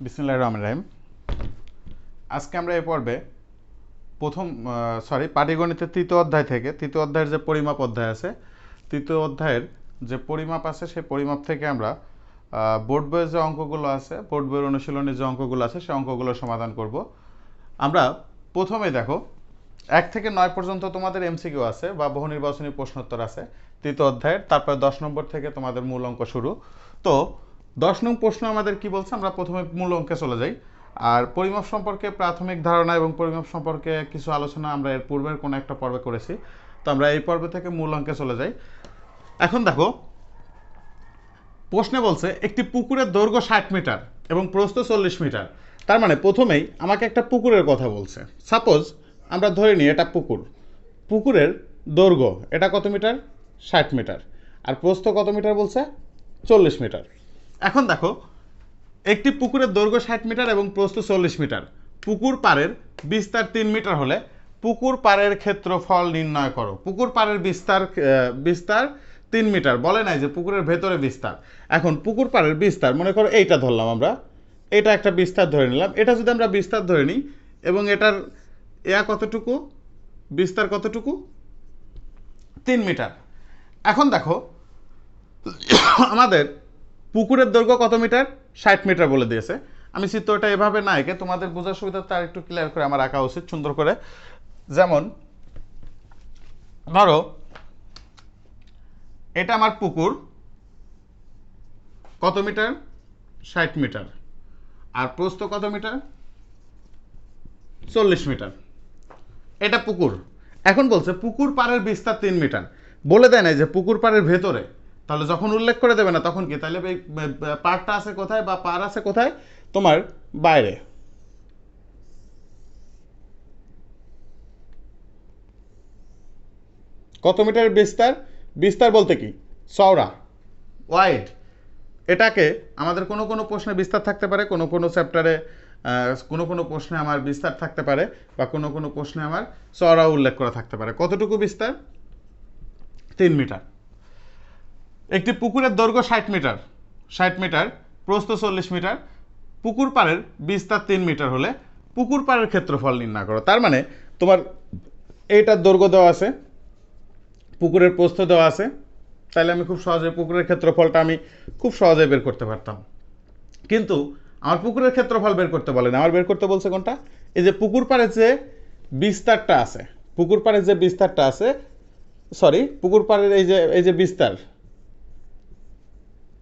বিসমিল্লাহির রহমানির রহিম। আজকে আমরা এই পর্বে পাটিগণিতের তৃতীয় অধ্যায় থেকে তৃতীয় অধ্যায়ের যে পরিমাপ অধ্যায় আছে, তৃতীয় অধ্যায়ের যে পরিমাপ আছে সেই পরিমাপ থেকে আমরা বোর্ড বইয়ের যে অঙ্কগুলো আছে, বোর্ড বইয়ের অনুশীলনের যে অঙ্কগুলো আছে সেই অঙ্কগুলো সমাধান করব। আমরা প্রথমেই দেখো 1 থেকে 9 পর্যন্ত তোমাদের এমসিকিউ আছে বা বহু নির্বাচনী প্রশ্নোত্তর আছে তৃতীয় অধ্যায়ের। তারপরে 10 নম্বর থেকে তোমাদের মূল অঙ্ক শুরু। তো 10 নং প্রশ্ন আমাদের কি বলছে, আমরা প্রথমে মূল অঙ্কে চলে যাই। আর পরিমাপ সম্পর্কে প্রাথমিক ধারণা এবং পরিমাপ সম্পর্কে কিছু আলোচনা আমরা এর পূর্বের কোনো একটা পর্বে করেছি। তো আমরা এই পর্ব থেকে মূল অঙ্কে চলে যাই। এখন দেখো প্রশ্নে বলছে একটি পুকুরের দৈর্ঘ্য 60 মিটার এবং প্রস্থ 40 মিটার। তার মানে প্রথমেই আমাকে একটা পুকুরের কথা বলছে। সাপোজ আমরা ধরে নিই এটা পুকুর, পুকুরের দৈর্ঘ্য এটা কত মিটার, 60 মিটার, আর প্রস্থ কত মিটার বলছে, 40 মিটার। এখন দেখো একটি পুকুরের দৈর্ঘ্য 60 মিটার এবং প্রস্থ 40 মিটার, পুকুর পাড়ের বিস্তার 3 মিটার হলে পুকুর পাড়ের ক্ষেত্রফল নির্ণয় করো। পুকুর পাড়ের বিস্তার 3 মিটার, বলে নাই যে পুকুরের ভেতরে বিস্তার। এখন পুকুর পাড়ের বিস্তার মনে করো এইটা ধরলাম আমরা, এটা একটা বিস্তার ধরে নিলাম। এটা যদি আমরা বিস্তার ধরে নিই এবং এটার কতটুকু, বিস্তার কতটুকু, 3 মিটার। এখন দেখো আমাদের পুকুরের দৈর্ঘ্য কত মিটার, 60 মিটার বলে দিয়েছে। আমি চিত্রটা এভাবে না এঁকে তোমাদের বোঝার সুবিধা তার একটু ক্লিয়ার করে আমার আঁকা উচিত সুন্দর করে। যেমন ধরো এটা আমার পুকুর, কত মিটার, 60 মিটার, আর প্রস্থ কত মিটার, 40 মিটার। এটা পুকুর। এখন বলছে পুকুর পাড়ের বিস্তার 3 মিটার, বলে দেয় না যে পুকুর পাড়ের ভেতরে। তাহলে যখন উল্লেখ করে দেবে না তখন কি, তাহলে পাড়টা আছে কোথায় বা পাড় আছে কোথায়, তোমার বাইরে। কত মিটারের বিস্তার, বিস্তার বলতে কি চওড়া, ওয়াইড। এটাকে আমাদের কোনো কোনো প্রশ্নে বিস্তার থাকতে পারে, কোনো কোনো চ্যাপ্টারে কোনো কোনো প্রশ্নে আমার বিস্তার থাকতে পারে, বা কোনো কোনো প্রশ্নে আমার চওড়া উল্লেখ করা থাকতে পারে। কতটুকু বিস্তার, 3 মিটার। একটি পুকুরের দৈর্ঘ্য 60 মিটার, 60 মিটার, প্রস্থ 40 মিটার, পুকুর পাড়ের বিস্তার 3 মিটার হলে পুকুর পাড়ের ক্ষেত্রফল নির্ণয় করো। তার মানে তোমার এইটার দৈর্ঘ্য দেওয়া আছে, পুকুরের প্রস্থ দেওয়া আছে, তাহলে আমি খুব সহজে পুকুরের ক্ষেত্রফলটা আমি খুব সহজে বের করতে পারতাম। কিন্তু আমার পুকুরের ক্ষেত্রফল বের করতে বলে না, আমার বের করতে বলছে কোনটা, এই যে পুকুর পাড়ের যে বিস্তারটা আছে, পুকুর পাড়ের যে বিস্তারটা আছে, সরি পুকুর পাড়ের এই যে বিস্তার,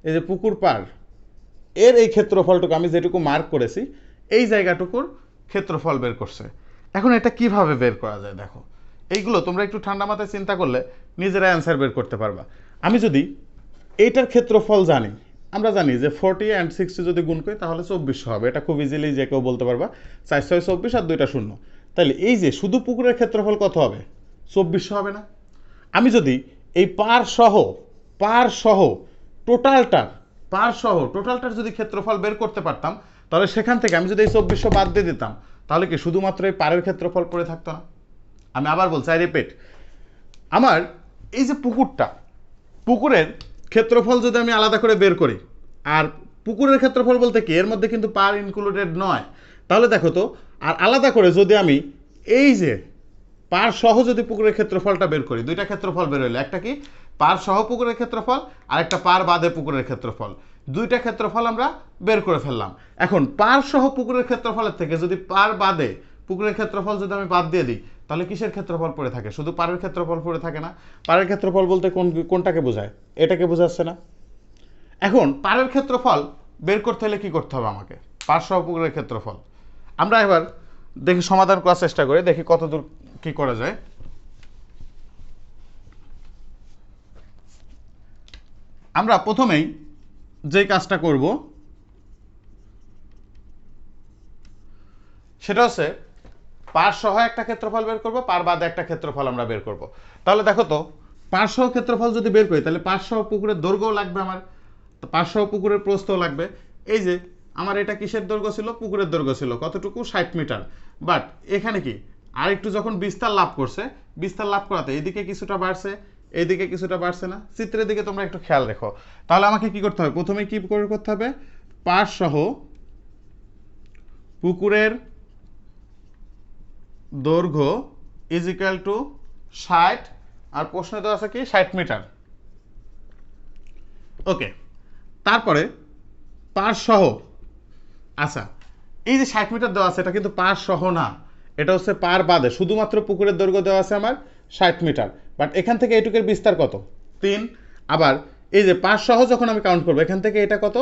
এই যে পুকুর পাড়, এর এই ক্ষেত্রফলটুকু আমি যেটুকু মার্ক করেছি এই জায়গাটুকুর ক্ষেত্রফল বের করছে। এখন এটা কিভাবে বের করা যায় দেখো, এইগুলো তোমরা একটু ঠান্ডা মাথায় চিন্তা করলে নিজেরা অ্যান্সার বের করতে পারবা। আমি যদি এইটার ক্ষেত্রফল জানি, আমরা জানি যে 40 and 60 যদি গুণ করি তাহলে 2400 হবে। এটা খুব ইজিলি যে কেউ বলতে পারবা, 4 6 24 আর 2টা শূন্য। তাহলে এই যে শুধু পুকুরের ক্ষেত্রফল কত হবে, 2400 হবে না? আমি যদি এই পার সহ টোটালটার যদি ক্ষেত্রফল বের করতে পারতাম, তাহলে সেখান থেকে আমি যদি এই 2400 বাদ দিয়ে দিতাম, তাহলে কি শুধুমাত্র এই পারের ক্ষেত্রফল পড়ে থাকতো না? আমি আবার বলছি, আই রিপিট, আমার এই যে পুকুরের ক্ষেত্রফল যদি আমি আলাদা করে বের করি, আর পুকুরের ক্ষেত্রফল বলতে কি, এর মধ্যে কিন্তু পার ইনক্লুডেড নয়। তাহলে দেখো তো, আর আলাদা করে যদি আমি এই যে পার সহ যদি পুকুরের ক্ষেত্রফলটা বের করি, দুইটা ক্ষেত্রফল বের হইলো, একটা কি পার সহ পুকুরের ক্ষেত্রফল, আর একটা পার বাদে পুকুরের ক্ষেত্রফল। দুইটা ক্ষেত্রফল আমরা বের করে ফেললাম। এখন পার সহ পুকুরের ক্ষেত্রফলের থেকে যদি পার বাদে পুকুরের ক্ষেত্রফল যদি আমি বাদ দিয়ে দিই, তাহলে কিসের ক্ষেত্রফল পড়ে থাকে, শুধু পাড়ের ক্ষেত্রফল পড়ে থাকে না? পাড়ের ক্ষেত্রফল বলতে কোনটাকে বোঝায়, এটাকে বোঝাচ্ছে না? এখন পাড়ের ক্ষেত্রফল বের করতে হলে কি করতে হবে আমাকে, পাড় সহ পুকুরের ক্ষেত্রফল। আমরা এবার দেখি সমাধান করার চেষ্টা করি, দেখি কতদূর কি করা যায়। আমরা প্রথমেই যে কাজটা করব সেটা হচ্ছে পার সহ একটা ক্ষেত্রফল বের করব, পার বাদে একটা ক্ষেত্রফল আমরা বের করব। তাহলে দেখো তো, পার সহ ক্ষেত্রফল যদি বের করি তাহলে পার সহ পুকুরের দৈর্ঘ্যও লাগবে আমার, পার সহ পুকুরের প্রস্থও লাগবে। এই যে আমার এটা কিসের দৈর্ঘ্য ছিল, পুকুরের দৈর্ঘ্য ছিল কতটুকু, 60 মিটার। বাট এখানে কি আর একটু যখন বিস্তার লাভ করছে, বিস্তার লাভ করাতে এদিকে কিছুটা বাড়ছে, এইদিকে কিছুটা বাড়ছে না? চিত্রের দিকে তোমরা একটু খেয়াল রেখো। তাহলে আমাকে কি করতে হবে? প্রথমে কি করতে হবে? পাশ সহ পুকুরের দৈর্ঘ্য ইজ ইকুয়াল টু 60, আর প্রশ্নে দেওয়া আছে কি 60 মিটার। ওকে, তারপরে পাশ সহ, আচ্ছা এই যে 60 মিটার দেওয়া আছে এটা কিন্তু পাশ সহ না, এটা হচ্ছে পার বাদে। শুধুমাত্র পুকুরের দৈর্ঘ্য দেওয়া আছে আমার 60 মিটার, বাট এখান থেকে এটুকের বিস্তার কত? 3। আবার এই যে পাশ সহ যখন আমি কাউন্ট করবো এখান থেকে এটা কত?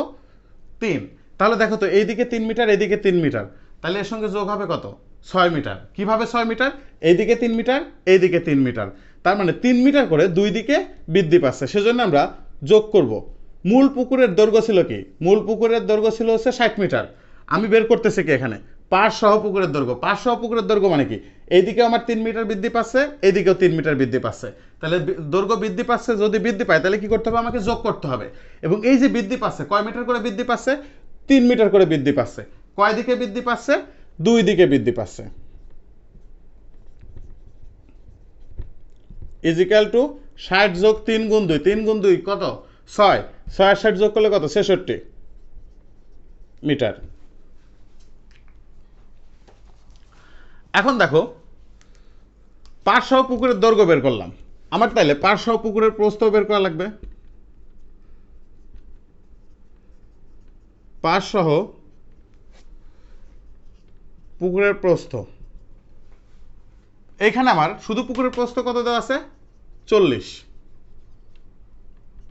3। তাহলে দেখো তো এইদিকে 3 মিটার, এইদিকে 3 মিটার, তাহলে এর সঙ্গে যোগ হবে কত? 6 মিটার। কিভাবে 6 মিটার? এইদিকে 3 মিটার, এইদিকে 3 মিটার, তার মানে 3 মিটার করে দুই দিকে বৃদ্ধি পাচ্ছে, সেজন্য আমরা যোগ করব। মূল পুকুরের দৈর্ঘ্য ছিল কি? মূল পুকুরের দৈর্ঘ্য ছিল হচ্ছে 60 মিটার। আমি বের করতেছি কি এখানে পাশ সহ পুকুরের দৈর্ঘ্য। পাশ সহ পুকুরের দৈর্ঘ্য মানে কি? এইদিকে আমার 3 মিটার বৃদ্ধি পাচ্ছে, এইদিকেও 3 মিটার বৃদ্ধি পাচ্ছে, তাহলে দৈর্ঘ্য বৃদ্ধি পাচ্ছে। যদি বৃদ্ধি পায় তাহলে কি করতে হবে? আমাকে যোগ করতে হবে। এবং এই যে বৃদ্ধি পাচ্ছে, কয় মিটার করে বৃদ্ধি পাচ্ছে? 3 মিটার করে বৃদ্ধি পাচ্ছে। কয় দিকে বৃদ্ধি পাচ্ছে? দুই দিকে বৃদ্ধি পাচ্ছে। ইজ ইকুয়াল টু 60 যোগ 3 গুণ 2, 3 গুণ 2 কত? 6, 6 আর 60 যোগ করলে কত? 66 মিটার। এখন দেখো পাশ সহ পুকুরের দৈর্ঘ্য বের করলাম, আমার তাইলে পাশ সহ পুকুরের প্রস্থ বের করা লাগবে। পাশ সহ পুকুরের প্রস্থ, এইখানে আমার শুধু পুকুরের প্রস্থ কত দেওয়া আছে? 40।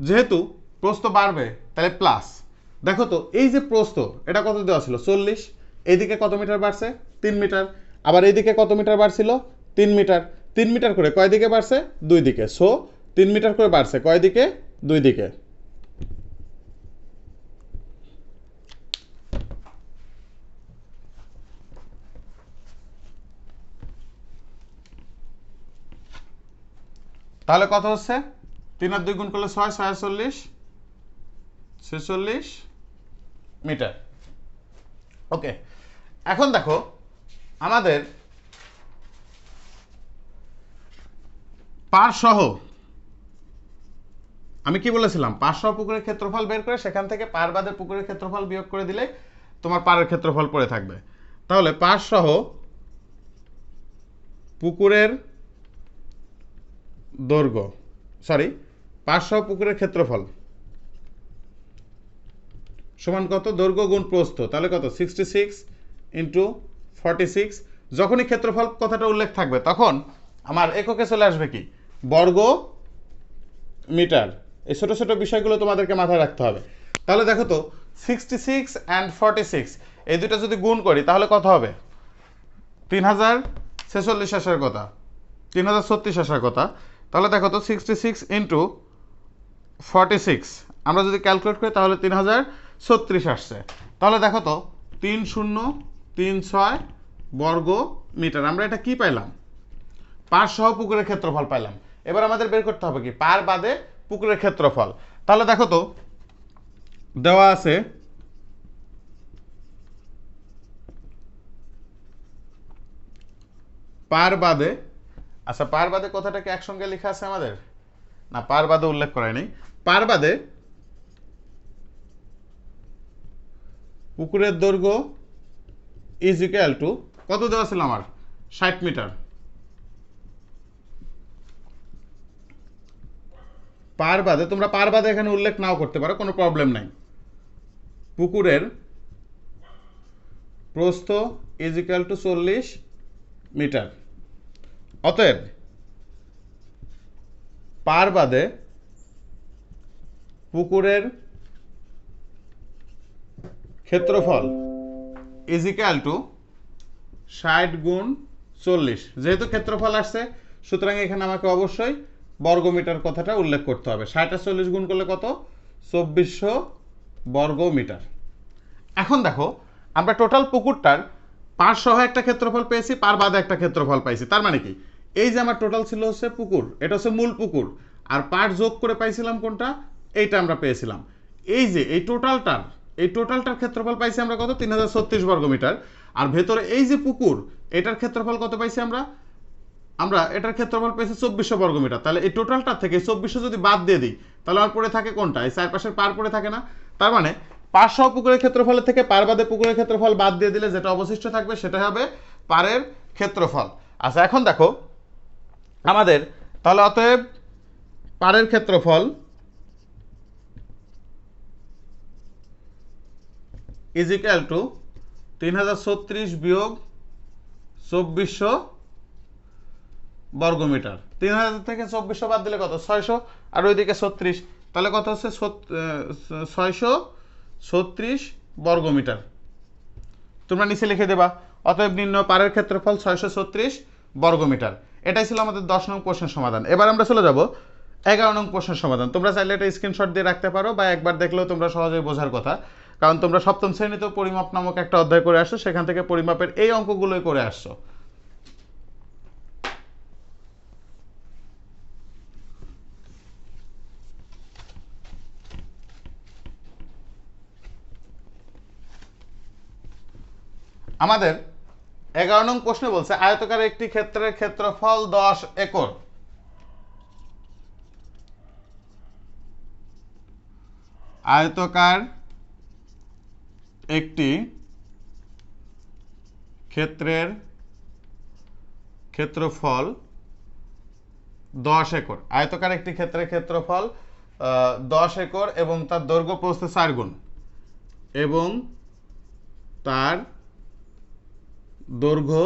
যেহেতু প্রস্থ বাড়বে তাহলে প্লাস। দেখো তো এই যে প্রস্থ এটা কত দেওয়া ছিল? 40। এইদিকে কত মিটার বাড়ছে? 3 মিটার। আবার এইদিকে কত মিটার বাড়ছিল? 3 মিটার। 3 মিটার করে কয় দিকে বাড়ছে? দুই দিকে। সো 3 মিটার করে বাড়ছে কয় দিকে? দুই দিকে। তাহলে কত হচ্ছে? 3 আর 2 গুণ করলে 6, 6 আর 40, 46 মিটার। ওকে, এখন দেখো আমাদের পার সহ, আমি কি বলেছিলাম? পার সহ পুকুরের ক্ষেত্রফল বের করে সেখান থেকে পার বাদে পুকুরের ক্ষেত্রফল বিয়োগ করে দিলে তোমার পারের ক্ষেত্রফল পড়ে থাকবে। তাহলে পার সহ পুকুরের দৈর্ঘ্য, সরি, পার সহ পুকুরের ক্ষেত্রফল সমান কত? দৈর্ঘ্য গুণ প্রস্থ, তাহলে কত? 66 ইন্টু 46। যখনই ক্ষেত্রফল কথাটা উল্লেখ থাকবে তখন আমার এককে চলে আসবে কি? বর্গ মিটার। এই ছোট ছোট বিষয়গুলো তোমাদেরকে মাথায় রাখতে হবে। তাহলে দেখো তো 66 অ্যান্ড 46 এই দুটো যদি গুণ করি তাহলে কত হবে? 3046 আসার কথা, 3036 আসার কথা। তাহলে দেখো তো 66 ইন্টু 46 আমরা যদি ক্যালকুলেট করি তাহলে 3036 আসছে। তাহলে দেখো তো 3036 বর্গ মিটার। আমরা এটা কি পাইলাম? পার সহ পুকুরের ক্ষেত্রফল পাইলাম। এবার আমাদের বের করতে হবে কি? পার বাদে পুকুরের ক্ষেত্রফল। তাহলে দেখো তো দেওয়া আছে পার বাদে, আচ্ছা পার বাদে কথাটাকে একসঙ্গে লেখা আছে আমাদের? না, পার বাদে উল্লেখ করাই নেই। পার বাদে পুকুরের দৈর্ঘ্য ইজ ইকুয়াল টু কত দেওয়া ছিল আমার? 60 মিটার। পার বাদে, তোমরা পার বাদে এখানে উল্লেখ নাও করতে পারো, কোনো প্রবলেম নাই। পুকুরের প্রস্থ ইজ ইকুয়াল টু 40 মিটার। অতএব পার বাদে পুকুরের ক্ষেত্রফল ইজ ইকুয়াল টু 60 গুণ 40। যেহেতু ক্ষেত্রফল আসছে সুতরাং এখানে আমাকে অবশ্যই বর্গমিটার কথাটা উল্লেখ করতে হবে। 60 আর 40 গুণ করলে কত? 2400 বর্গ মিটার। এখন দেখো আমরা টোটাল পুকুরটার পার সহ একটা ক্ষেত্রফল পেয়েছি, পার বাদে একটা ক্ষেত্রফল পাইছি। তার মানে কি? এই যে আমার টোটাল ছিল হচ্ছে পুকুর, এটা হচ্ছে মূল পুকুর, আর পার যোগ করে পাইছিলাম কোনটা? এইটা আমরা পেয়েছিলাম। এই যে এই টোটালটার ক্ষেত্রফল পাইছি আমরা কত? 3036 বর্গ মিটার। আর ভেতরে এই যে পুকুর, এটার ক্ষেত্রফল কত পাইছি আমরা? আমরা এটার ক্ষেত্রফল পেয়েছি 2400 বর্গমিটার। তাহলে এই টোটালটা থেকে 2400 যদি বাদ দিয়ে দিই তাহলে আমার পড়ে থাকে কোনটা? এই চারপাশের পার পড়ে থাকে না? তার মানে পার সহ পুকুরের ক্ষেত্রফলের থেকে পার বাদে পুকুরের ক্ষেত্রফল বাদ দিয়ে দিলে যেটা অবশিষ্ট থাকবে সেটা হবে পারের ক্ষেত্রফল। আচ্ছা, এখন দেখো আমাদের তাহলে অতএব পারের ক্ষেত্রফল ইজ ইকুয়াল টু 3036 বিয়োগ 2400 বর্গমিটার। 3000 থেকে 2400 বাদ দিলে কত? 600, আর ওইদিকে 36, তাহলে কত হচ্ছে? 636 বর্গমিটার। তোমরা নিচে লিখে দেবা অতএব নির্ণয় পারের ক্ষেত্রফল 636 বর্গমিটার। এটাই ছিল আমাদের 10 নং প্রশ্নের সমাধান। এবার আমরা চলে যাব 11 নং প্রশ্নের সমাধান। তোমরা চাইলে এটা স্ক্রিনশট দিয়ে রাখতে পারো বা একবার দেখলেও তোমরা সহজেই বোঝার কথা, কারণ তোমরা সপ্তম শ্রেণীতে পরিমাপ নামক একটা অধ্যায় করে আসছো, সেখান থেকে পরিমাপের এই অঙ্কগুলোই করে আসছো। আমাদের 11 নং প্রশ্নে বলছে আয়তকার একটি ক্ষেত্রের ক্ষেত্রফল 10 একর। আয়তকার একটি ক্ষেত্রের ক্ষেত্রফল 10 একর। আয়তকার একটি ক্ষেত্রের ক্ষেত্রফল 10 একর এবং তার দৈর্ঘ্য প্রস্থ 4 গুণ, এবং তার দৈর্ঘ্য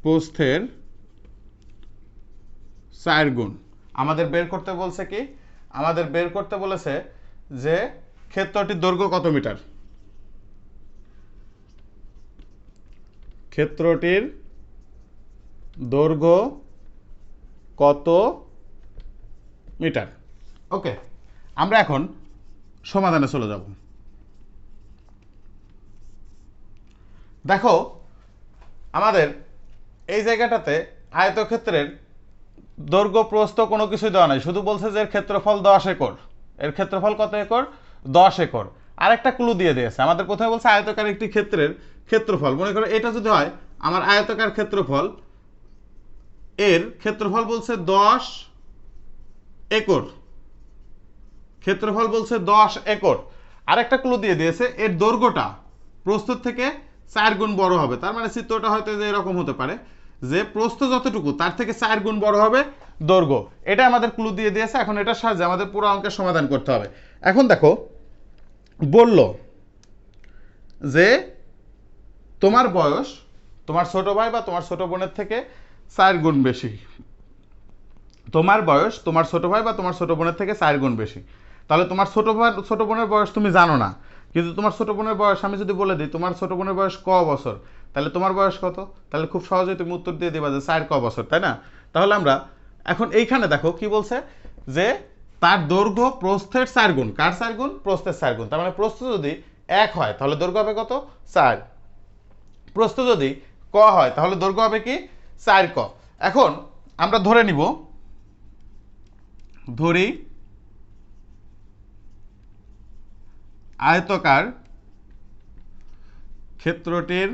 প্রস্থের 4 গুণ। আমাদের বের করতে বলছে কি? আমাদের বের করতে বলেছে যে ক্ষেত্রটির দৈর্ঘ্য কত মিটার। ক্ষেত্রটির দৈর্ঘ্য কত মিটার। ওকে, আমরা এখন সমাধানে চলে যাব। দেখো আমাদের এই জায়গাটাতে আয়তক্ষেত্রের দৈর্ঘ্য প্রস্থ কোনো কিছুই দেওয়া নাই, শুধু বলছে যে এর ক্ষেত্রফল 10 একর। এর ক্ষেত্রফল কত একর? 10 একর। আরেকটা ক্লু দিয়ে দিয়েছে আমাদের। প্রথমে বলছে আয়তকার একটি ক্ষেত্রের ক্ষেত্রফল। মনে করো এটা যদি হয় আমার আয়তকার ক্ষেত্রফল, এর ক্ষেত্রফল বলছে 10 একর। ক্ষেত্রফল বলছে 10 একর। আরেকটা ক্লু দিয়ে দিয়েছে এর দৈর্ঘ্যটা প্রস্থ থেকে 4 গুণ বড় হবে। তার মানে চিত্রটা হয়তো যে এরকম হতে পারে যে প্রস্থ যতটুকু তার থেকে 4 গুণ বড় হবে দৈর্ঘ্য। এটা আমাদের ক্লু দিয়ে দিয়েছে। এখন এটার সাহায্যে আমাদের পুরো অঙ্কের সমাধান করতে হবে। এখন দেখো বলল যে তোমার বয়স তোমার ছোট ভাই বা তোমার ছোট বোনের থেকে 4 গুণ বেশি। তোমার বয়স তোমার ছোট ভাই বা তোমার ছোট বোনের থেকে 4 গুণ বেশি। তাহলে তোমার ছোট বোনের বয়স তুমি জানো না, কিন্তু তোমার ছোট বোনের বয়স আমি যদি বলে দিই তোমার ছোট বোনের বয়স ক বছর, তাহলে তোমার বয়স কত? তাহলে খুব সহজেই তুমি উত্তর দিয়ে দিবা যে 4 ক বছর, তাই না? তাহলে আমরা এখন এইখানে দেখো কি বলছে যে তার দৈর্ঘ্য প্রস্থের 4 গুণ। কার 4 গুণ? প্রস্থের 4 গুণ। তার মানে প্রস্থ যদি 1 হয় তাহলে দৈর্ঘ্য হবে কত? 4। প্রস্থ যদি ক হয় তাহলে দৈর্ঘ্য হবে কি? 4 ক। এখন আমরা ধরে নিব, ধরি আয়তকার ক্ষেত্রটির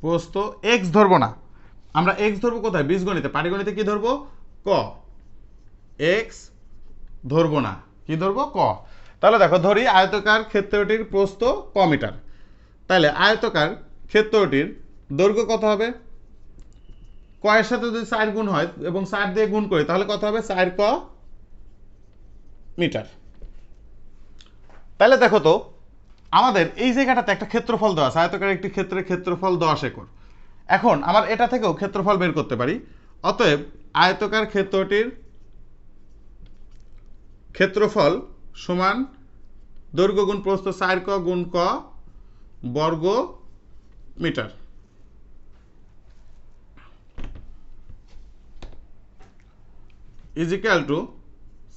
প্রস্থ x ধরবো না, আমরা x ধরবো কোথায়? বীজগণিতে। পাটিগণিতে কি ধরবো? ক। x ধরবো না, কি ধরবো? ক। তাহলে দেখো ধরি আয়তকার ক্ষেত্রটির প্রস্থ ক মিটার। তাহলে আয়তকার ক্ষেত্রটির দৈর্ঘ্য কত হবে? ক এর সাথে যদি 4 গুণ হয় এবং 4 দিয়ে গুণ করি তাহলে কত হবে? 4 ক মিটার। তাহলে দেখো তো আমাদের এই জায়গাটাতে একটা ক্ষেত্রফল দেওয়া আছে, আয়তকার একটি ক্ষেত্রের ক্ষেত্রফল 10 একর। এখন আমার এটা থেকেও ক্ষেত্রফল বের করতে পারি। অতএব আয়তকার ক্ষেত্রটির ক্ষেত্রফল সমান দৈর্ঘ্য গুণ প্রস্থ 4 ক গুণ ক বর্গ মিটার। ইজ ইকুয়াল টু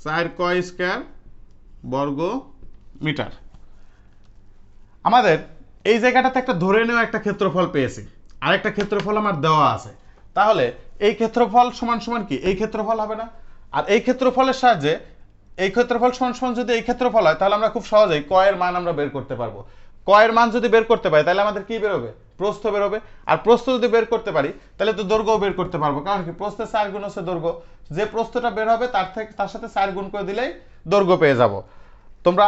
4 ক স্কয়ার বর্গ মিটার। আমাদের এই জায়গাটাতে একটা ধরে নেওয়া একটা ক্ষেত্রফল পেয়েছি, আর একটা ক্ষেত্রফল আমার দেওয়া আছে। তাহলে এই ক্ষেত্রফল সমান সমান কি? এই ক্ষেত্রফল হবে না? আর এই ক্ষেত্রফলের সাহায্যে এই ক্ষেত্রফল সমান সমান যদি এই ক্ষেত্রফল হয় তাহলে আমরা খুব সহজেই ক এর মান আমরা বের করতে পারবো। ক এর মান যদি বের করতে পারি তাহলে আমাদের কি বেরোবে? প্রস্থ বের হবে। আর প্রস্থ যদি বের করতে পারি তাহলে তো দৈর্ঘ্যও বের করতে পারবো, কারণ কি প্রস্থে 4 গুণ হচ্ছে দৈর্ঘ্য, যে প্রস্থটা বের হবে তার সাথে 4 গুণ করে দিলেই দৈর্ঘ্য পেয়ে যাব। তোমরা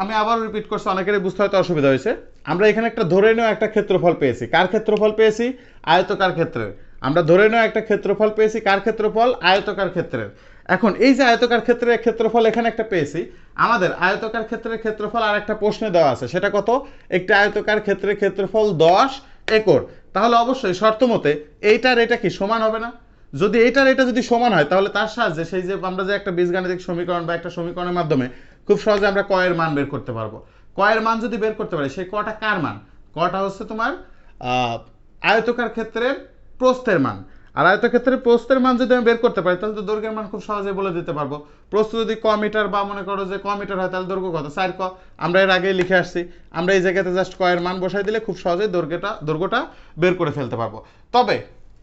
আমি আবারও রিপিট করছি, অনেকেরই বুঝতে হয়তো অসুবিধা হয়েছে। আমরা এখানে একটা ধরে নেওয়া একটা ক্ষেত্রফল পেয়েছি, কার ক্ষেত্রফল পেয়েছি? আয়তকার ক্ষেত্রের। আমরা ধরে নেওয়া একটা ক্ষেত্রফল পেয়েছি, কার ক্ষেত্রফল? আয়তকার ক্ষেত্রের। এখন এই যে আয়তকার ক্ষেত্রের ক্ষেত্রফল এখানে একটা পেয়েছি, আমাদের আয়তকার ক্ষেত্রের ক্ষেত্রফল আর একটা প্রশ্নে দেওয়া আছে, সেটা কত? একটি আয়তকার ক্ষেত্রের ক্ষেত্রফল 10 একর। তাহলে অবশ্যই শর্ত মতে এইটার এটা কি সমান হবে না? যদি এইটার এটা যদি সমান হয় তাহলে তার সাহায্যে সেই যে আমরা যে একটা বীজগাণিতিক সমীকরণ বা একটা সমীকরণের মাধ্যমে খুব সহজে আমরা ক এর মান বের করতে পারবো। ক এর মান যদি বের করতে পারি, সেই কটা কার মান? কটা হচ্ছে তোমার আয়তকার ক্ষেত্রের প্রস্থের মান। আর আয়তক্ষেত্রের প্রস্থের মান যদি আমি বের করতে পারি তাহলে তো দৈর্ঘ্যের মান খুব সহজে বলে দিতে পারবো। প্রস্থ যদি ক মিটার বা মনে করো যে ক মিটার হয় তাহলে দৈর্ঘ্য কত? 4 ক। আমরা এর আগেই লিখে আসছি, আমরা এই জায়গাতে জাস্ট ক এর মান বসাই দিলে খুব সহজেই দৈর্ঘ্যটা বের করে ফেলতে পারবো। তবে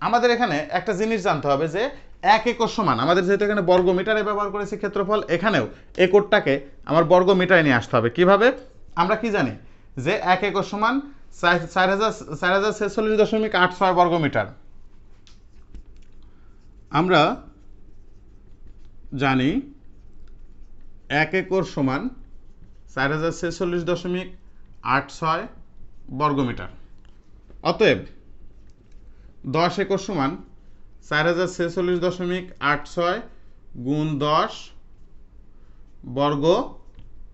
আমাদের এখানে একটা জিনিস জানতে হবে যে 1 একর সমান, আমাদের যেহেতু এখানে বর্গ মিটারে ব্যবহার করেছি ক্ষেত্রফল, এখানেও একরটাকে আমার বর্গ মিটারে নিয়ে আসতে হবে। কিভাবে? আমরা কি জানি যে 1 একর সমান 4046.86 বর্গ মিটার। আমরা জানি 1 একর সমান 4046.86 বর্গমিটার। অতএব 10 একর সমান 4046.86 গুণ 10 বর্গ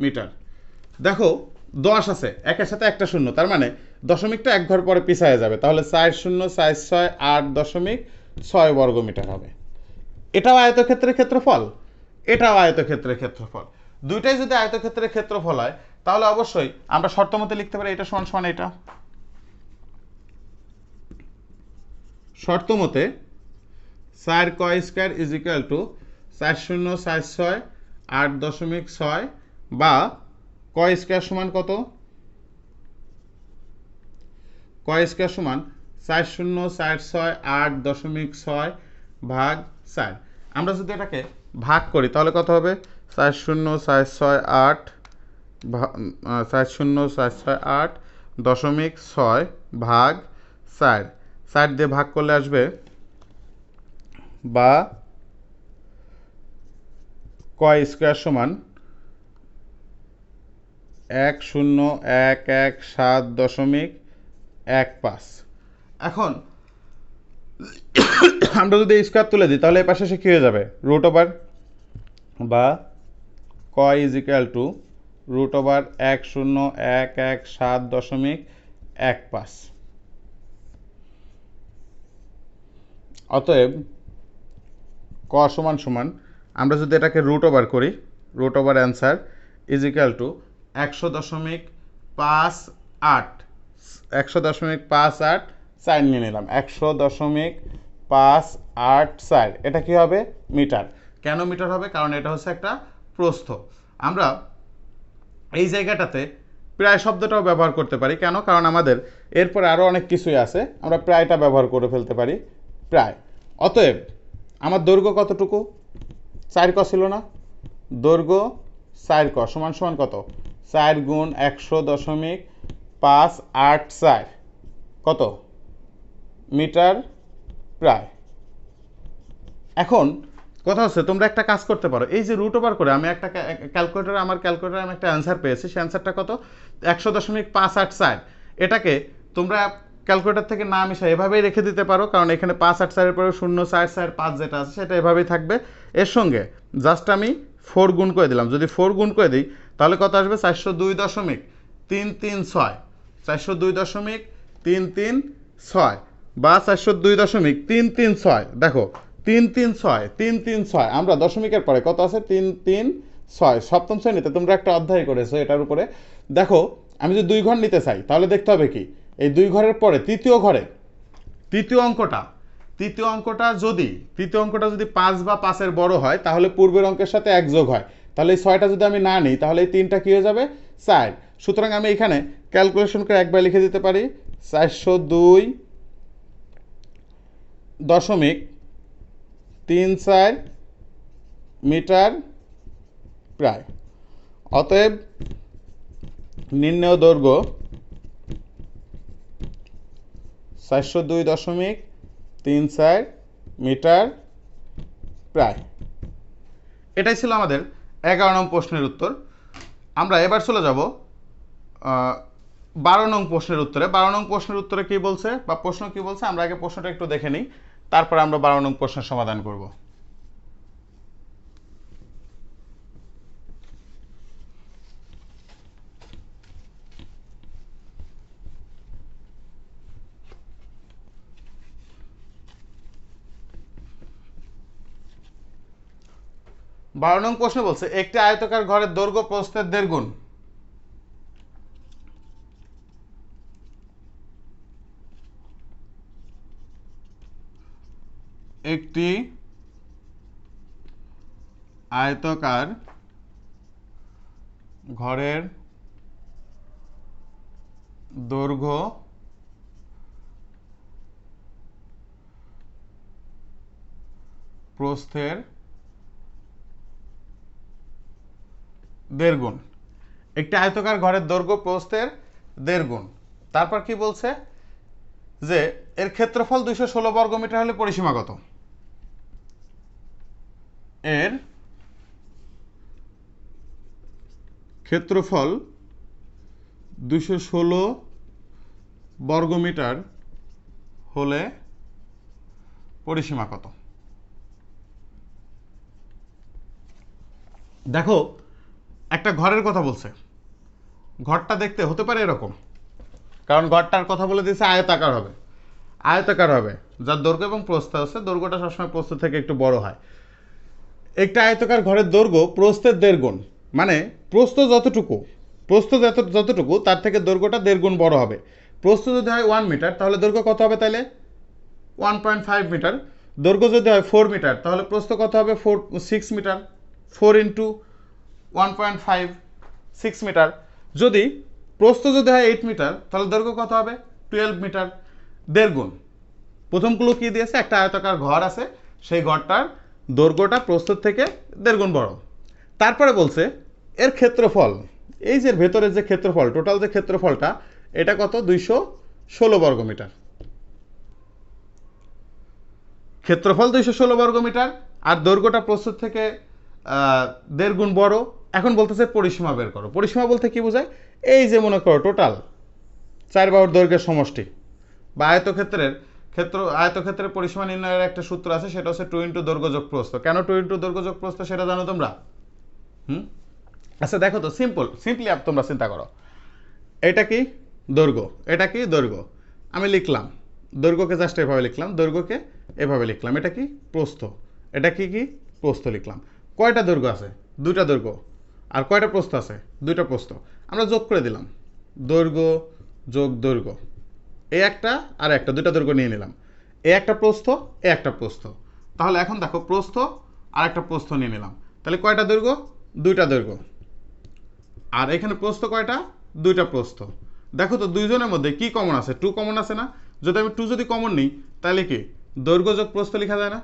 মিটার। দেখো 10 আছে, একের সাথে একটা শূন্য, তার মানে দশমিকটা এক ঘর পরে পিছায় যাবে, তাহলে 4046.8 বর্গ মিটার হবে। এটাও আয়তক্ষেত্রের ক্ষেত্রফল, এটাও আয়তক্ষেত্রের ক্ষেত্রফল। দুইটাই যদি আয়তক্ষেত্রের ক্ষেত্রফল হয় তাহলে অবশ্যই আমরা শর্ত মতে লিখতে পারি এটা সমান সমান এটা। শর্ত মতে 4 ক স্কয়ার ইজ ইকুয়াল টু 4046.8.6 বা ক স্কয়ার সমান কত? ক স্কয়ার সমান 4046.8.6 ভাগ 4। আমরা যদি এটাকে ভাগ করি তাহলে কত হবে? 4046.8 ভাগ 4, 4 দিয়ে ভাগ করলে আসবে বা ক স্কয়ার সমান 1017.15। এখন আমরা যদি স্কয়ার তুলে দিই তাহলে এই পাশে সে কী হয়ে যাবে? রুট ওভার, বা ক is equal to root over 1017.15। অতএব ক সমান সমান, আমরা যদি এটাকে রুট ওভার করি, root over answer is equal to 100.58 নিয়ে নিলাম, 100.58। এটা কি হবে? মিটার। কেন মিটার হবে? কারণ এটা হচ্ছে একটা প্রস্থ। আমরা এই জায়গাটাতে প্রায় শব্দটাও ব্যবহার করতে পারি। কেন? কারণ আমাদের এরপরে আরও অনেক কিছুই আছে, আমরা প্রায়টা ব্যবহার করে ফেলতে পারি, প্রায়। অতএব আমার দৈর্ঘ্য কতটুকু? 4 ক ছিল না? দৈর্ঘ্য 4 ক সমান সমান কত? 4 গুণ 100.584 কত? মিটার প্রায়। এখন কথা হচ্ছে তোমরা একটা কাজ করতে পারো, এই যে রুট ওভার করে আমি একটা আমার ক্যালকুলেটারে আমি একটা অ্যান্সার পেয়েছি, সেই অ্যান্সারটা কত? 100.584। এটাকে তোমরা ক্যালকুলেটর থেকে না মিশাই এভাবেই রেখে দিতে পারো, কারণ এখানে 584 এর পরে 04445 যেটা আছে সেটা এভাবেই থাকবে। এর সঙ্গে জাস্ট আমি 4 গুণ করে দিলাম। যদি 4 গুণ করে দিই তাহলে কত আসবে? 402.336, 402.336 বা 402.336। দেখো 336, আমরা দশমিকের পরে কত আছে? 336। সপ্তম শ্রেণীতে তোমরা একটা অধ্যায় করেছো এটার উপরে। দেখো আমি যদি 2 ঘর নিতে চাই তাহলে দেখতে হবে কি, এই 2 ঘরের পরে তৃতীয় অঙ্কটা যদি 5 বা 5-এর বড় হয় তাহলে পূর্বের অঙ্কের সাথে 1 যোগ হয়। তাহলে এই 6টা যদি আমি না নিই তাহলে এই 3টা কি হয়ে যাবে? 4। সুতরাং আমি এখানে ক্যালকুলেশন করে একবার লিখে দিতে পারি 402.34 মিটার প্রায়। অতএব নির্ণেয় দৈর্ঘ্য 402.34 মিটার প্রায়। এটাই ছিল আমাদের 11 নং প্রশ্নের উত্তর। আমরা এবার চলে যাব 12 নং প্রশ্নের উত্তরে। 12 নং প্রশ্নের উত্তরে কি বলছে বা প্রশ্ন কি বলছে আমরা আগে প্রশ্নটা একটু দেখে নিই, তারপরে আমরা 12 নং প্রশ্নের সমাধান করব। বারো নং প্রশ্ন বলছে একটি আয়তাকার ঘরের দৈর্ঘ্য প্রস্থের 1.5 গুণ। একটি আয়তাকার ঘরের দৈর্ঘ্য প্রস্থের 1.5 গুণ। একটি আয়তাকার ঘরের দৈর্ঘ্য প্রস্থের 1.5 গুণ। তারপর কি বলছে যে এর ক্ষেত্রফল 216 বর্গমিটার হলে পরিসীমা কত? এর ক্ষেত্রফল 216 বর্গমিটার হলে পরিসীমা কত? দেখো একটা ঘরের কথা বলছে, ঘরটা দেখতে হতে পারে এরকম, কারণ ঘরটার কথা বলে দিয়েছে আয়তাকার হবে। আয়তাকার হবে যার দৈর্ঘ্য এবং প্রস্থ আছে, দৈর্ঘ্যটা সবসময় প্রস্থ থেকে একটু বড় হয়। একটা আয়তাকার ঘরের দৈর্ঘ্য প্রস্থের 1.5 গুণ, মানে প্রস্থ যতটুকু তার থেকে দৈর্ঘ্যটা 1.5 গুণ বড় হবে। প্রস্থ যদি হয় 1 মিটার তাহলে দৈর্ঘ্য কত হবে? তাহলে 1.5 মিটার। দৈর্ঘ্য যদি হয় 4 মিটার তাহলে প্রস্থ কত হবে? 6 মিটার। 4 into 1.5 6 metre. যদি প্রস্থ যদি হয় 8 মিটার তাহলে দৈর্ঘ্য কত হবে? 12 মিটার। 1.5 গুণ। প্রথম ক্লু কি দিয়েছে? একটা আয়তাকার ঘর আছে, সেই ঘরটার দৈর্ঘ্যটা প্রস্থের থেকে 1.5 গুণ বড়। তারপরে বলছে এর ক্ষেত্রফল, এই যে ভেতরের যে ক্ষেত্রফল, টোটাল যে ক্ষেত্রফলটা, এটা কত? 216 বর্গমিটার। ক্ষেত্রফল 216 বর্গমিটার আর দৈর্ঘ্যটা প্রস্থের থেকে 1.5 গুণ বড়। এখন বলতেছে পরিসীমা বের করো। পরিসীমা বলতে কি বোঝায়? এই যে মনে করো টোটাল 4 বাহুর দৈর্ঘ্যের সমষ্টি বা আয়তক্ষেত্রের পরিসীমা নির্ণয়ের একটা সূত্র আছে, সেটা হচ্ছে 2 ইন্টু দৈর্ঘ্য যোগ প্রস্থ। কেন 2 ইন্টু দৈর্ঘ্য যোগ প্রস্থ সেটা জানো তোমরা? আচ্ছা দেখো তো, সিম্পলি তোমরা চিন্তা করো, এটা কি দৈর্ঘ্য, এটা কি দৈর্ঘ্য। আমি লিখলাম দৈর্ঘ্যকে জাস্ট এভাবে লিখলাম, দৈর্ঘ্যকে এভাবে লিখলাম। এটা কি প্রস্থ, এটা কি প্রস্থ লিখলাম। কয়টা দৈর্ঘ্য আছে? 2টা দৈর্ঘ্য। আর কয়টা প্রস্থ আছে? 2টা প্রস্থ। আমরা যোগ করে দিলাম, দৈর্ঘ্য যোগ দৈর্ঘ্য, এ একটা আর একটা, 2টা দৈর্ঘ্য নিয়ে নিলাম। এ একটা প্রস্থ, এ একটা প্রস্থ। তাহলে এখন দেখো প্রস্থ আর একটা প্রস্থ নিয়ে নিলাম, তাহলে কয়টা দৈর্ঘ্য? 2টা দৈর্ঘ্য। আর এখানে প্রস্থ কয়টা? 2টা প্রস্থ। দেখো তো দুইজনের মধ্যে কি কমন আছে? 2 কমন আছে না? যদি আমি 2 যদি কমন নিই তাহলে কি দৈর্ঘ্য যোগ প্রস্থ লেখা যায় না?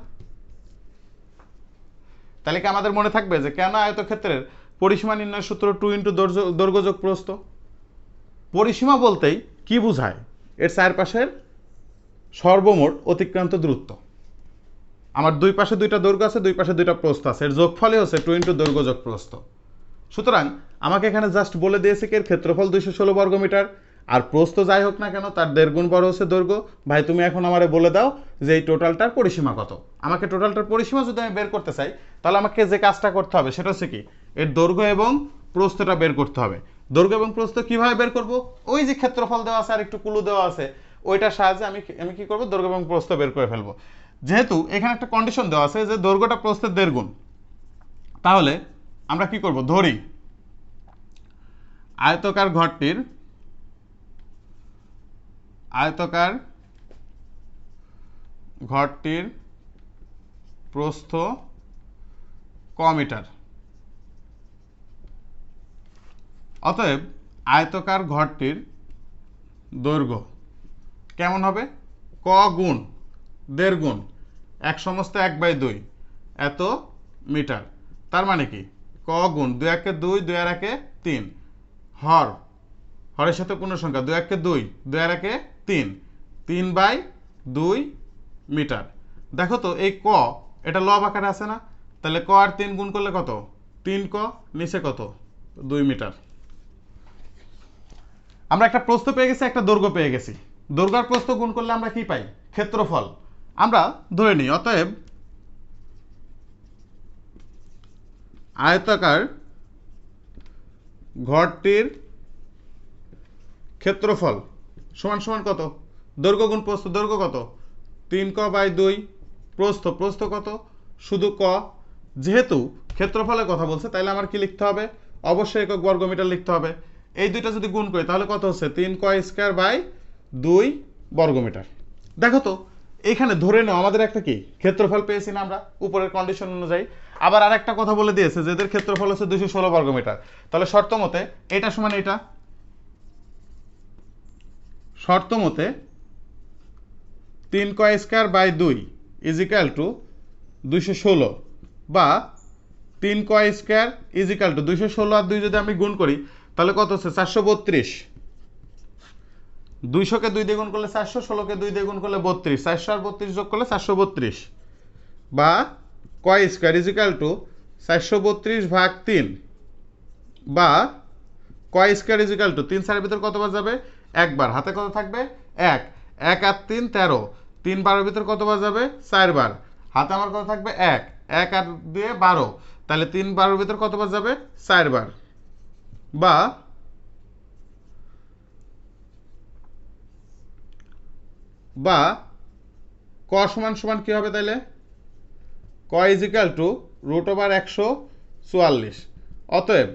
তাহলে কি আমাদের মনে থাকবে যে কেন আয়তক্ষেত্রের পরিসীমা নির্ণয়ের সূত্র 2 ইন্টু দৈর্ঘ্য যোগ প্রস্থ? পরিসীমা বলতেই কি বোঝায়? এর চারপাশের সর্বমোট অতিক্রান্ত দূরত্ব। আমার দুই পাশে 2টা দৈর্ঘ্য আছে, দুই পাশে 2টা প্রস্থ আছে, এর যোগফলই হচ্ছে 2 ইন্টু দৈর্ঘ্য যোগ প্রস্থ। সুতরাং আমাকে এখানে জাস্ট বলে দিয়েছে কি এর ক্ষেত্রফল 216 বর্গমিটার, আর প্রস্থ যাই হোক না কেন তার 1.5 গুণ বড় হচ্ছে দৈর্ঘ্য। ভাই তুমি এখন আমারে বলে দাও যে এই টোটালটার পরিসীমা কত? আমাকে টোটালটার পরিসীমা যদি আমি বের করতে চাই তাহলে আমাকে যে কাজটা করতে হবে সেটা হচ্ছে কি এর দৈর্ঘ্য এবং প্রস্থটা বের করতে হবে। দৈর্ঘ্য এবং প্রস্থ কিভাবে বের করব? ওই যে ক্ষেত্রফল দেওয়া আছে আর একটু কুলু দেওয়া আছে, ওইটার সাহায্যে আমি কি করব? দৈর্ঘ্য এবং প্রস্থ বের করে ফেলবো। যেহেতু এখানে একটা কন্ডিশন দেওয়া আছে যে দৈর্ঘ্যটা প্রস্থের 1.5 গুণ, তাহলে আমরা কি করব? ধরি আয়তাকার ঘরটির প্রস্থ ক মিটার। অতএব আয়তাকার ঘরটির দৈর্ঘ্য কেমন হবে? ক গুণ 1.5 গুণ 1/2 এত মিটার। তার মানে কি ক গুণ 2 একে 2, 2 আর একে 3, হরের সাথে পূর্ণ সংখ্যা 2 একে 2, 2 আর একে 3, 3/2 মিটার। দেখো তো এই ক এটা লব আকারে আছে না, তাহলে ক আর 3 গুণ করলে কত? 3 ক, নিচে কত? 2 মিটার। আমরা একটা প্রস্থ পেয়ে গেছি, একটা দৈর্ঘ্য পেয়ে গেছি। দৈর্ঘ্য আর প্রস্থ গুণ করলে আমরা কি পাই? ক্ষেত্রফল। আমরা ধরে নিই অতএব আয়তাকার ঘরটির ক্ষেত্রফল সমান সমান কত? দৈর্ঘ্য গুণ প্রস্থ, দৈর্ঘ্য কত? 3 ক/2, প্রস্থ কত? শুধু ক। যেহেতু ক্ষেত্রফলের কথা বলছে তাহলে আমার কি লিখতে হবে? অবশ্যই একক বর্গমিটার লিখতে হবে। এই দুইটা যদি গুণ করি তাহলে কত হচ্ছে? 3 ক²/2 বর্গমিটার। দেখো তো এখানে ধরে নাও আমাদের একটা কি ক্ষেত্রফল পেয়েছি না আমরা উপরের কন্ডিশন অনুযায়ী। আবার আরেকটা কথা বলে দিয়েছে যে এদের ক্ষেত্রফল হচ্ছে 216 বর্গমিটার। তাহলে শর্ত মতে এটা সমান এটা, শর্ত মতে 3 ক²/2 = 216 বা 3 ক² = 216 আর 2 যদি আমি গুণ করি তাহলে কত হচ্ছে? 432। 200 কে 2 দিয়ে গুণ করলে 400, 16 কে 2 দিয়ে গুণ করলে 32, 400 আর 32 যোগ করলে 432 বা ক² = 432/3 বা ক² = 3 4 এর ভিতর কতবার যাবে? একবার। হাতে কত থাকবে? 1 1 আর 3 13, 3 12 এর ভিতর কতবার যাবে? 4 বার। হাতে আমার কত থাকবে? 1 1 আর 2 12, তাহলে 3 12 এর ভিতর কতবার যাবে? 4 বার। বা ক সমান সমান কি হবে তাইলে? ক = √144। অতএব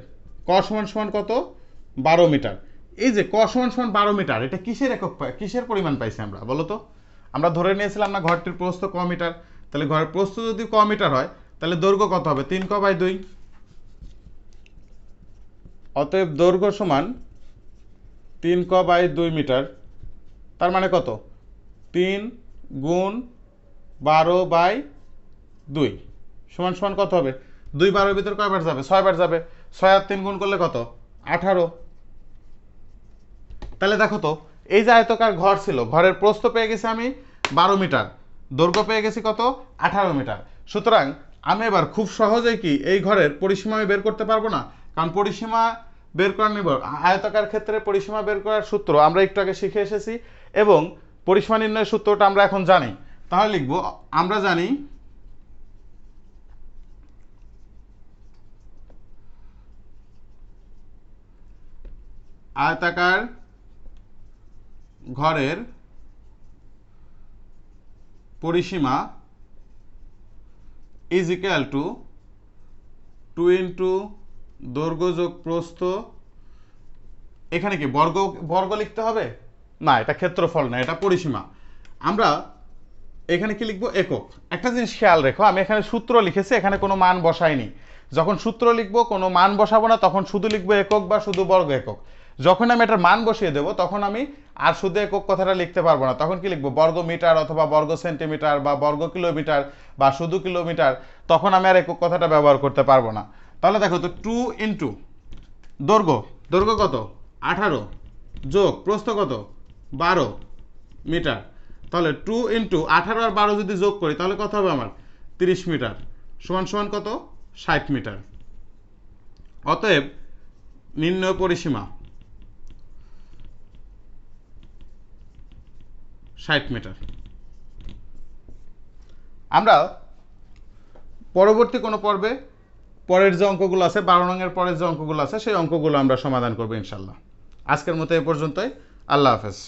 ক সমান সমান কত? 12 মিটার। এই যে ক সমান সমান 12 মিটার, এটা কিসের একক কিসের পরিমাণ পাইছি আমরা বলো তো? আমরা ধরে নিয়েছিলাম না ঘরটির প্রস্থ ক মিটার, তাহলে ঘরের প্রস্থ যদি ক মিটার হয় তাহলে দৈর্ঘ্য কত হবে? 3 ক/2। অতএব দৈর্ঘ্য সমান 3 ক/2 মিটার। তার মানে কত? 3 গুণ 12/2 সমান সমান কত হবে? 2 12 এর ভিতর কয়বার যাবে? 6 বার যাবে। 6 আর 3 গুণ করলে কত? 18। তাহলে দেখো তো এই যে আয়তাকার ঘর ছিল, ঘরের প্রস্থ পেয়ে গেছি আমি 12 মিটার, দৈর্ঘ্য পেয়ে গেছি কত? 18 মিটার। সুতরাং আমি এবার খুব সহজেই কি এই ঘরের পরিসীমা আমি বের করতে পারবো না? কারণ পরিসীমা বের করার নির্ভর আয়তাকার ক্ষেত্রে পরিসীমা বের করার সূত্র আমরা একটু আগে শিখে এসেছি এবং পরিসীমা নির্ণয়ের সূত্রটা আমরা এখন জানি। তাহলে লিখব, আমরা জানি আয়তাকার ঘরের পরিসীমা = 2 দৈর্ঘ্য যোগ প্রস্থ। এখানে কি বর্গ বর্গ লিখতে হবে? না, এটা ক্ষেত্রফল না, এটা পরিসীমা। আমরা এখানে কি লিখবো? একক। একটা জিনিস খেয়াল রেখো, আমি এখানে সূত্র লিখেছি, এখানে কোনো মান বসাইনি। যখন সূত্র লিখবো কোনো মান বসাবো না, তখন শুধু লিখবো একক বা শুধু বর্গ একক। যখন আমি এটার মান বসিয়ে দেবো তখন আমি আর শুধু একক কথাটা লিখতে পারবো না, তখন কি লিখবো? বর্গ মিটার অথবা বর্গ সেন্টিমিটার বা বর্গ কিলোমিটার বা শুধু কিলোমিটার, তখন আমি আর একক কথাটা ব্যবহার করতে পারবো না। তাহলে দেখো তো 2 ইন্টু দৈর্ঘ্য কত? 18 যোগ প্রস্থ কত? 12 মিটার। তাহলে 2 ইন্টু 18 আর 12 যদি যোগ করি তাহলে কত হবে আমার? 30 মিটার সমান সমান কত? 60 মিটার। অতএব নির্ণয় পরিসীমা 60 মিটার। আমরা পরবর্তী কোনো পর্বে পরের যে অঙ্কগুলো আছে 12 নংয়ের পরের যে অঙ্কগুলো আছে সেই অঙ্কগুলো আমরা সমাধান করবো ইনশাল্লাহ। আজকের মতো এ পর্যন্তই। আল্লাহ হাফেজ।